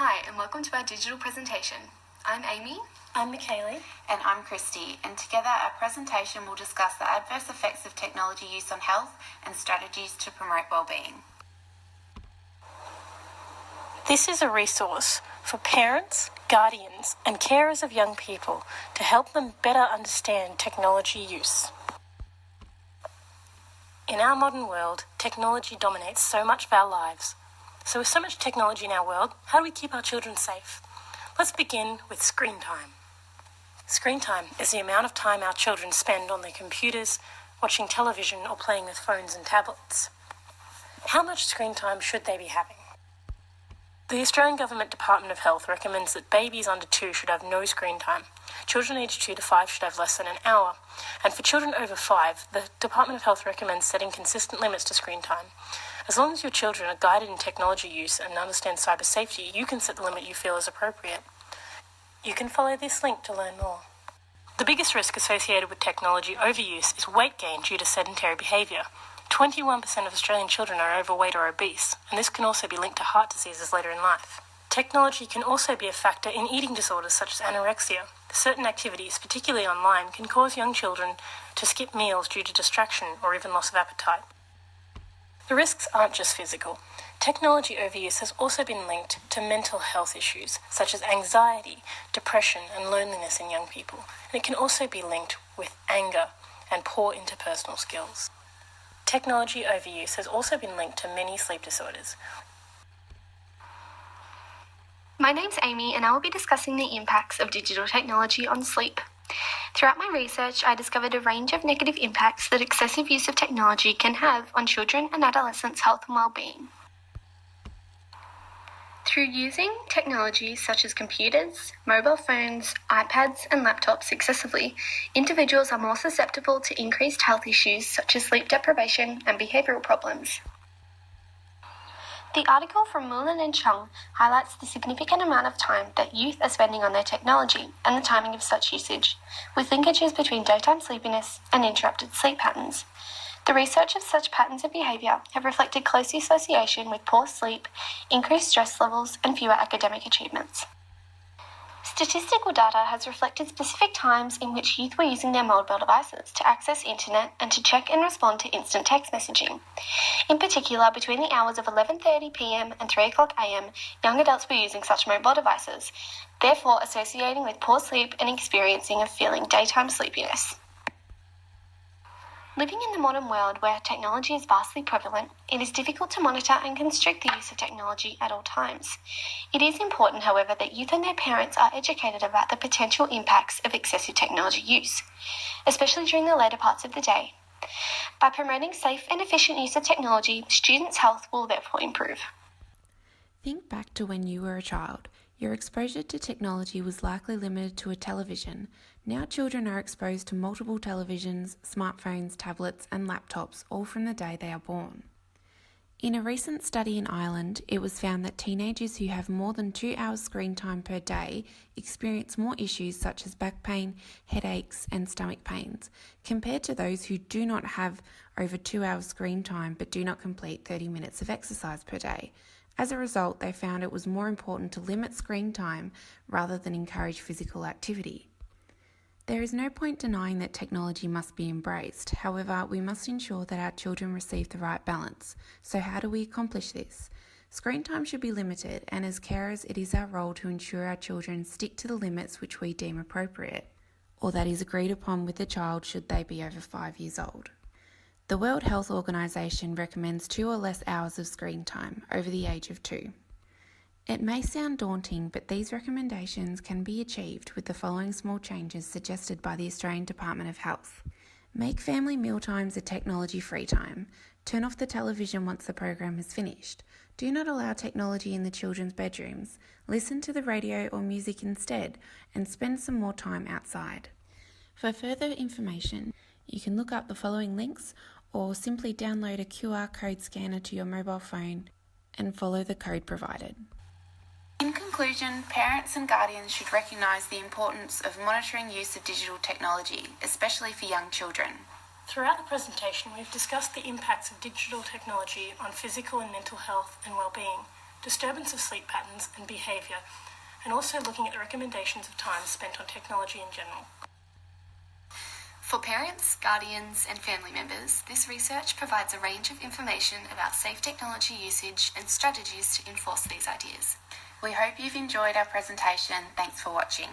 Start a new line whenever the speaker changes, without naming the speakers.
Hi, and welcome to our digital presentation. I'm Amy.
I'm Michaeli.
And I'm Christy, and together our presentation will discuss the adverse effects of technology use on health and strategies to promote wellbeing.
This is a resource for parents, guardians and carers of young people to help them better understand technology use. In our modern world, technology dominates so much of our lives. So with so much technology in our world, how do we keep our children safe? Let's begin with screen time. Screen time is the amount of time our children spend on their computers, watching television or playing with phones and tablets. How much screen time should they be having? The Australian Government Department of Health recommends that babies under 2 should have no screen time. Children aged 2 to 5 should have less than an hour. And for children over 5, the Department of Health recommends setting consistent limits to screen time. As long as your children are guided in technology use and understand cyber safety, you can set the limit you feel is appropriate. You can follow this link to learn more. The biggest risk associated with technology overuse is weight gain due to sedentary behaviour. 21% of Australian children are overweight or obese, and this can also be linked to heart diseases later in life. Technology can also be a factor in eating disorders such as anorexia. Certain activities, particularly online, can cause young children to skip meals due to distraction or even loss of appetite. The risks aren't just physical. Technology overuse has also been linked to mental health issues such as anxiety, depression and loneliness in young people, and it can also be linked with anger and poor interpersonal skills. Technology overuse has also been linked to many sleep disorders.
My name's Amy, and I will be discussing the impacts of digital technology on sleep. Throughout my research, I discovered a range of negative impacts that excessive use of technology can have on children and adolescents' health and well-being. Through using technologies such as computers, mobile phones, iPads and laptops excessively, individuals are more susceptible to increased health issues such as sleep deprivation and behavioural problems. The article from Mullen and Chung highlights the significant amount of time that youth are spending on their technology and the timing of such usage, with linkages between daytime sleepiness and interrupted sleep patterns. The research of such patterns of behaviour have reflected close association with poor sleep, increased stress levels and fewer academic achievements. Statistical data has reflected specific times in which youth were using their mobile devices to access internet and to check and respond to instant text messaging. In particular, between the hours of 11:30 p.m. and 3 o'clock a.m., young adults were using such mobile devices, therefore associating with poor sleep and experiencing a feeling daytime sleepiness. Living in the modern world where technology is vastly prevalent, it is difficult to monitor and constrict the use of technology at all times. It is important, however, that youth and their parents are educated about the potential impacts of excessive technology use, especially during the later parts of the day. By promoting safe and efficient use of technology, students' health will therefore improve.
Think back to when you were a child. Your exposure to technology was likely limited to a television. Now children are exposed to multiple televisions, smartphones, tablets and laptops, all from the day they are born. In a recent study in Ireland, it was found that teenagers who have more than 2 hours screen time per day experience more issues such as back pain, headaches and stomach pains, compared to those who do not have over 2 hours screen time but do not complete 30 minutes of exercise per day. As a result, they found it was more important to limit screen time rather than encourage physical activity. There is no point denying that technology must be embraced. However, we must ensure that our children receive the right balance. So how do we accomplish this? Screen time should be limited, and as carers, it is our role to ensure our children stick to the limits which we deem appropriate, or that is agreed upon with the child should they be over 5 years old. The World Health Organization recommends 2 or less hours of screen time over the age of 2. It may sound daunting, but these recommendations can be achieved with the following small changes suggested by the Australian Department of Health. Make family mealtimes a technology-free time. Turn off the television once the program is finished. Do not allow technology in the children's bedrooms. Listen to the radio or music instead, and spend some more time outside. For further information, you can look up the following links or simply download a QR code scanner to your mobile phone and follow the code provided.
In conclusion, parents and guardians should recognise the importance of monitoring use of digital technology, especially for young children.
Throughout the presentation, we've discussed the impacts of digital technology on physical and mental health and well-being. disturbance of sleep patterns and behaviour, and also looking at the recommendations of time spent on technology in general.
For parents, guardians, and family members, this research provides a range of information about safe technology usage and strategies to enforce these ideas.
We hope you've enjoyed our presentation. Thanks for watching.